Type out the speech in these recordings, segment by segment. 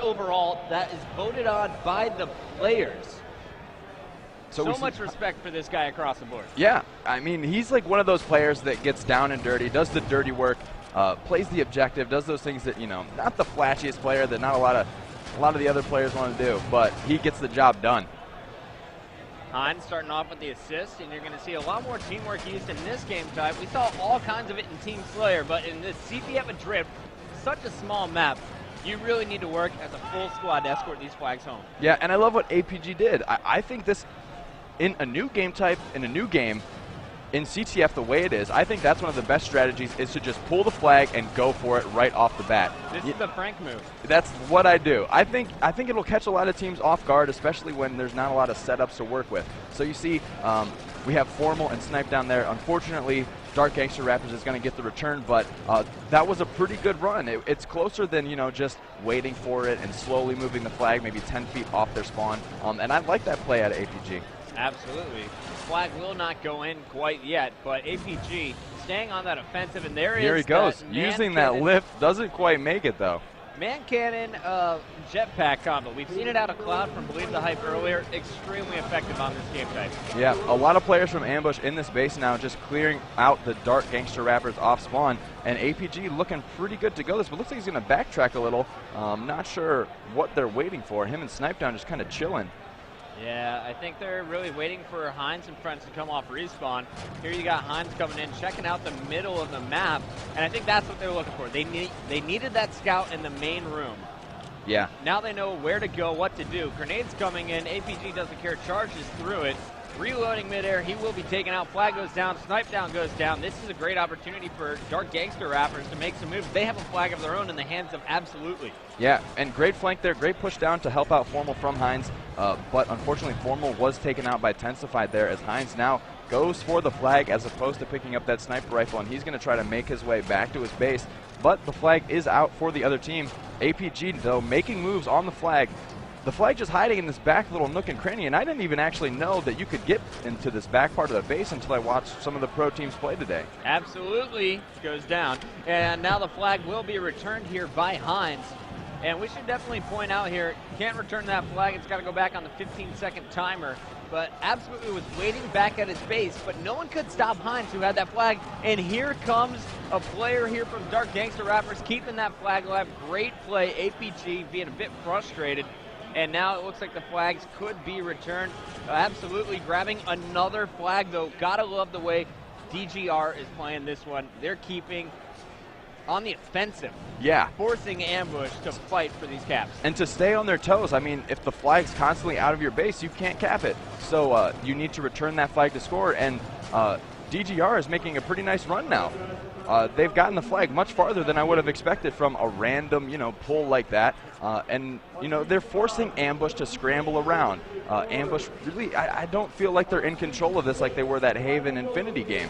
overall that is voted on by the players. So much respect for this guy across the board. Yeah, I mean, he's like one of those players that gets down and dirty, does the dirty work, plays the objective, does those things that, you know, not the flashiest player that not a lot of the other players want to do, but he gets the job done. Heinz starting off with the assist, and you're going to see a lot more teamwork used in this game type. We saw all kinds of it in Team Slayer, but in this CPF Madrid, such a small map, you really need to work as a full squad to escort these flags home. Yeah, and I love what APG did. I think this, in a new game type, in a new game, in CTF the way it is, I think that's one of the best strategies is to just pull the flag and go for it right off the bat. This is the Frank move. That's what I do. I think it'll catch a lot of teams off guard, especially when there's not a lot of setups to work with. So you see, we have Formal and Snipedown there. Unfortunately, Dark Gangster Raptors is going to get the return, but that was a pretty good run. It's closer than, you know, just waiting for it and slowly moving the flag maybe 10 feet off their spawn. And I like that play out of APG. Absolutely. Flag will not go in quite yet, but APG staying on that offensive, and here he goes, using that lift, doesn't quite make it though. Man cannon jetpack combo. We've seen it out of Cloud from Believe the Hype earlier. Extremely effective on this game type. Yeah, a lot of players from Ambush in this base now just clearing out the Dark Gangster Rappers off spawn, and APG looking pretty good to go this, but looks like he's going to backtrack a little. Not sure what they're waiting for. Him and Snipedown just kind of chilling. Yeah, I think they're really waiting for Heinz and friends to come off respawn. Here you got Heinz coming in, checking out the middle of the map, and I think that's what they were looking for. They needed that scout in the main room. Yeah. Now they know where to go, what to do. Grenades coming in, APG doesn't care, charges through it. Reloading midair, he will be taken out. Flag goes down, Snipedown goes down. This is a great opportunity for Dark Gangster Rappers to make some moves. They have a flag of their own in the hands of Absolutely. Yeah, and great flank there, great push down to help out Formal from Heinz, but unfortunately Formal was taken out by Tensified there as Heinz now goes for the flag as opposed to picking up that sniper rifle, and he's going to try to make his way back to his base, but the flag is out for the other team. APG, though, making moves on the flag. The flag just hiding in this back little nook and cranny, and I didn't even actually know that you could get into this back part of the base until I watched some of the pro teams play today. Absolutely goes down, and now the flag will be returned here by Heinz. And we should definitely point out here, can't return that flag, it's got to go back on the 15-second timer. But Absolutely was waiting back at his base, but no one could stop Heinz, who had that flag. And here comes a player here from Dark Gangster Rappers, keeping that flag alive. Great play, APG being a bit frustrated. And now it looks like the flags could be returned. Absolutely grabbing another flag, though. Gotta love the way DGR is playing this one. They're keeping on the offensive. Yeah. Forcing Ambush to fight for these caps. And to stay on their toes. I mean, if the flag's constantly out of your base, you can't cap it. So you need to return that flag to score, and DGR is making a pretty nice run now. They've gotten the flag much farther than I would have expected from a random, pull like that. And, they're forcing Ambush to scramble around. Ambush, really, I don't feel like they're in control of this like they were that Haven Infinity game.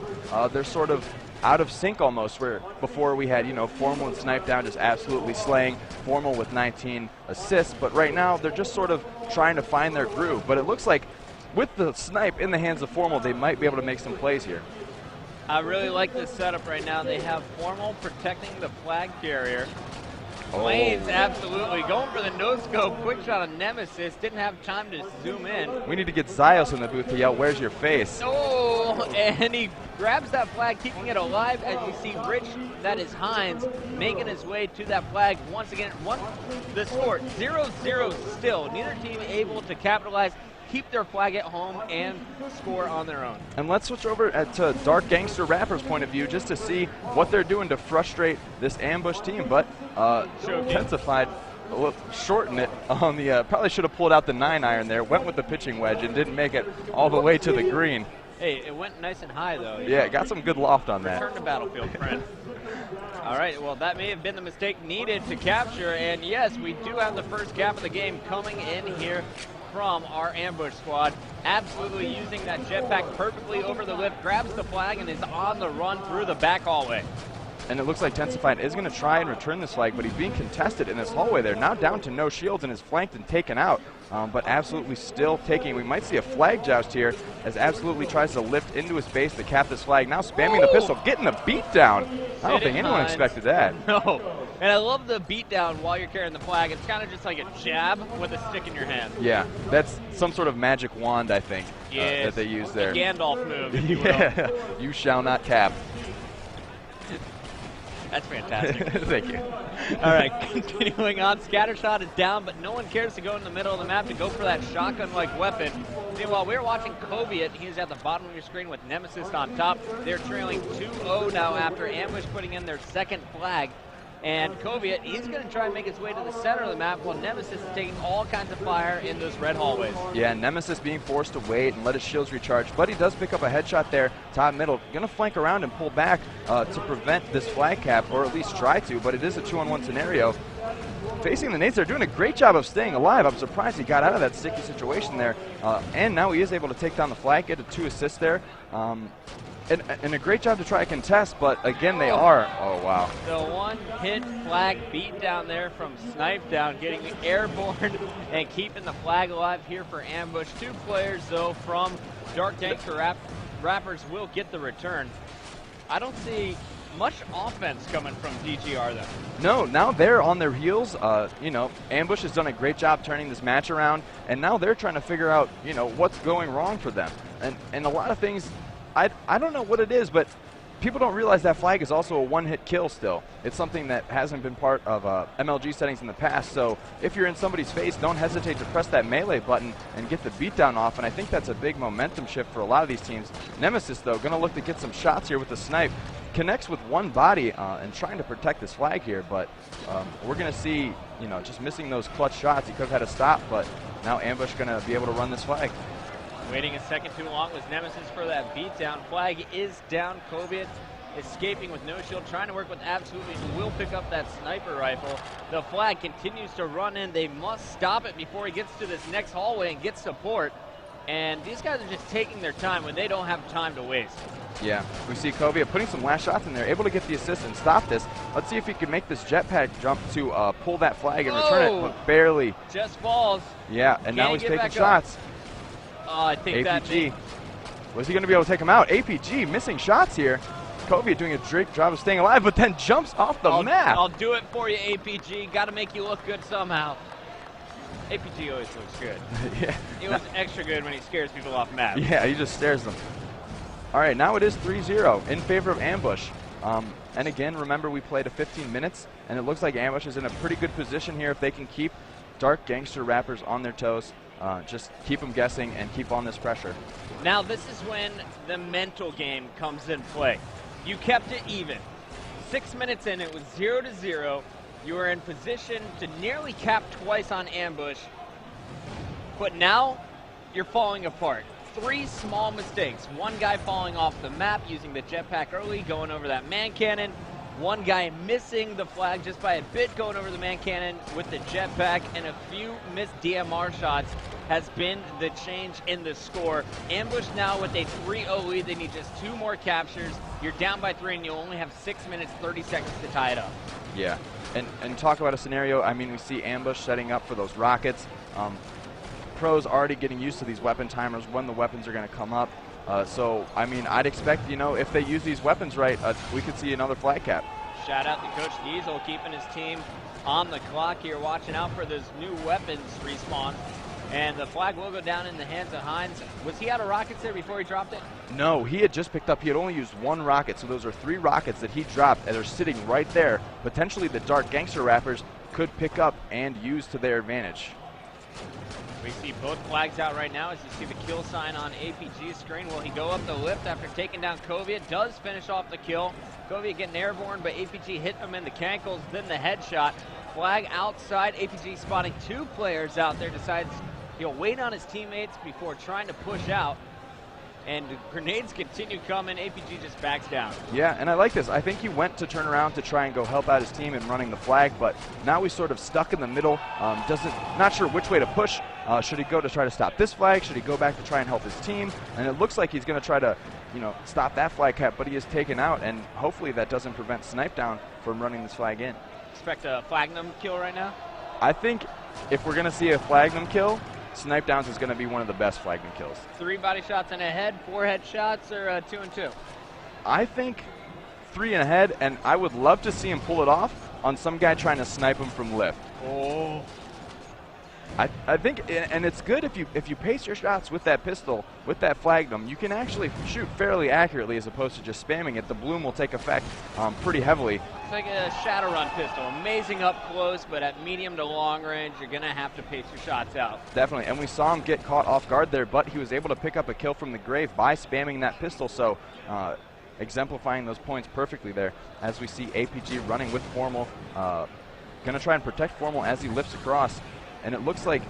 They're sort of out of sync almost, where before we had, Formal and Snipedown just absolutely slaying, Formal with 19 assists, but right now they're just sort of trying to find their groove. But it looks like with the snipe in the hands of Formal, they might be able to make some plays here. I really like this setup right now. They have Formal protecting the flag carrier. Flames, absolutely. Going for the no-scope. Quick shot on Nemassist. Didn't have time to zoom in. We need to get Zyos in the booth to yell, "Where's your face?" Oh, and he grabs that flag, keeping it alive. As you see, Rich, that is Heinz, making his way to that flag once again. The score, 0-0 still. Neither team able to capitalize, keep their flag at home, and score on their own. And let's switch over to Dark Gangster Rappers' point of view just to see what they're doing to frustrate this Ambush team. But Tensified shortened it on the, probably should have pulled out the 9-iron there, went with the pitching wedge and didn't make it all the way to the green. Hey, it went nice and high though. Yeah, got some good loft on that. Return to battlefield, friend. All right, well, that may have been the mistake needed to capture, and yes, we do have the first cap of the game coming in here from our Ambush squad. Absolutely using that jetpack perfectly over the lift, grabs the flag and is on the run through the back hallway. And it looks like Tensified is going to try and return this flag, but he's being contested in this hallway there. Now down to no shields and is flanked and taken out, but absolutely still taking. We might see a flag joust here as Absolutely tries to lift into his base to cap this flag. Now spamming the pistol, getting the beat down. I don't think anyone expected that. No. And I love the beat down while you're carrying the flag. It's kind of just like a jab with a stick in your hand. Yeah, that's some sort of magic wand, I think, that they use there. The Gandalf move, if you will. Yeah, you shall not cap. That's fantastic. Thank you. All right, continuing on. Scattershot is down, but no one cares to go in the middle of the map to go for that shotgun-like weapon. Meanwhile, we're watching Koviet. He's at the bottom of your screen with Nemassist on top. They're trailing 2-0 now after Ambush putting in their second flag. And Koviet, he's going to try and make his way to the center of the map while Nemassist is taking all kinds of fire in those red hallways. Yeah, Nemassist being forced to wait and let his shields recharge, but he does pick up a headshot there, top middle. Going to flank around and pull back to prevent this flag cap, or at least try to, but it is a 2-on-1 scenario. Facing the nades, they're doing a great job of staying alive. I'm surprised he got out of that sticky situation there. And now he is able to take down the flag, get a 2 assists there. And a great job to try to contest, but again, they are. Oh, wow. The one-hit flag beat down there from Snipedown, getting airborne and keeping the flag alive here for Ambush. 2 players, though, from Dark Gangster Rappers will get the return. I don't see much offense coming from DGR, though. No, now they're on their heels. You know, Ambush has done a great job turning this match around, and now they're trying to figure out, you know, what's going wrong for them. And a lot of things, I don't know what it is, but people don't realize that flag is also a one-hit kill still. It's something that hasn't been part of MLG settings in the past, so if you're in somebody's face, don't hesitate to press that melee button and get the beatdown off, and I think that's a big momentum shift for a lot of these teams. Nemassist, though, going to look to get some shots here with the snipe. Connects with one body and trying to protect this flag here, but we're going to see, you know, just missing those clutch shots. He could have had a stop, but now Ambush going to be able to run this flag. Waiting a second too long was Nemassist for that beatdown. Flag is down. Koviet escaping with no shield, trying to work with Absolutely, who will pick up that sniper rifle. The flag continues to run in. They must stop it before he gets to this next hallway and get support. And these guys are just taking their time when they don't have time to waste. Yeah, we see Koviet putting some last shots in there, able to get the assist and stop this. Let's see if he can make this jetpack jump to pull that flag and return it, but barely. Just falls. Yeah, and now he's taking shots. I think APG. Was he going to be able to take him out? APG missing shots here. Koviet doing a great job of staying alive, but then jumps off the map. I'll do it for you, APG. Got to make you look good somehow. APG always looks good. Yeah. He looks extra good when he scares people off map. Yeah, he just stares them. All right, now it is 3-0 in favor of Ambush. And again, remember we played a 15 minutes, and it looks like Ambush is in a pretty good position here if they can keep Dark Gangster Rappers on their toes. Just keep them guessing and keep on this pressure. Now this is when the mental game comes in play. You kept it even. 6 minutes in, it was 0-0. You were in position to nearly cap twice on Ambush, but now you're falling apart. 3 small mistakes. One guy falling off the map using the jetpack early, going over that man cannon. One guy missing the flag just by a bit, going over the man cannon with the jetpack, and a few missed DMR shots has been the change in the score. Ambush now with a 3-0 lead. They need just 2 more captures. You're down by 3, and you only have 6 minutes, 30 seconds to tie it up. Yeah, and talk about a scenario, I mean, we see Ambush setting up for those rockets. Pros already getting used to these weapon timers when the weapons are going to come up. So, I mean, I'd expect, you know, if they use these weapons right, we could see another flag cap. Shout out to Coach Diesel keeping his team on the clock here, watching out for those new weapons respawn. And the flag will go down in the hands of Heinz. Was he out of rockets there before he dropped it? No, he had just picked up, he had only used 1 rocket, so those are 3 rockets that he dropped, and they're sitting right there. Potentially the Dark Gangster Rappers could pick up and use to their advantage. We see both flags out right now as you see the kill sign on APG's screen. Will he go up the lift after taking down Koviet? Does finish off the kill. Koviet getting airborne, but APG hit him in the cankles, then the headshot. Flag outside, APG spotting 2 players out there, decides he'll wait on his teammates before trying to push out. And grenades continue coming. APG just backs down. Yeah, and I like this. I think he went to turn around to try and go help out his team in running the flag, but now he's sort of stuck in the middle. Not sure which way to push. Should he go to try to stop this flag? Should he go back to try and help his team? And it looks like he's going to try to you know, stop that flag cap, but he is taken out, and hopefully that doesn't prevent Snipedown from running this flag in. Expect a Flagnum kill right now? I think if we're going to see a Flagnum kill, Snipedown's is going to be one of the best Flagnum kills. 3 body shots and a head, 4 head shots, or 2 and 2? I think 3 and a head, and I would love to see him pull it off on some guy trying to snipe him from lift. Oh. I think, and it's good if you pace your shots with that pistol, with that Flagnum, you can actually shoot fairly accurately as opposed to just spamming it. The bloom will take effect pretty heavily. It's like a Shadowrun pistol, amazing up close, but at medium to long range, you're gonna have to pace your shots out. Definitely, and we saw him get caught off guard there, but he was able to pick up a kill from the grave by spamming that pistol, so exemplifying those points perfectly there. As we see APG running with Formal, gonna try and protect Formal as he lifts across. And it looks like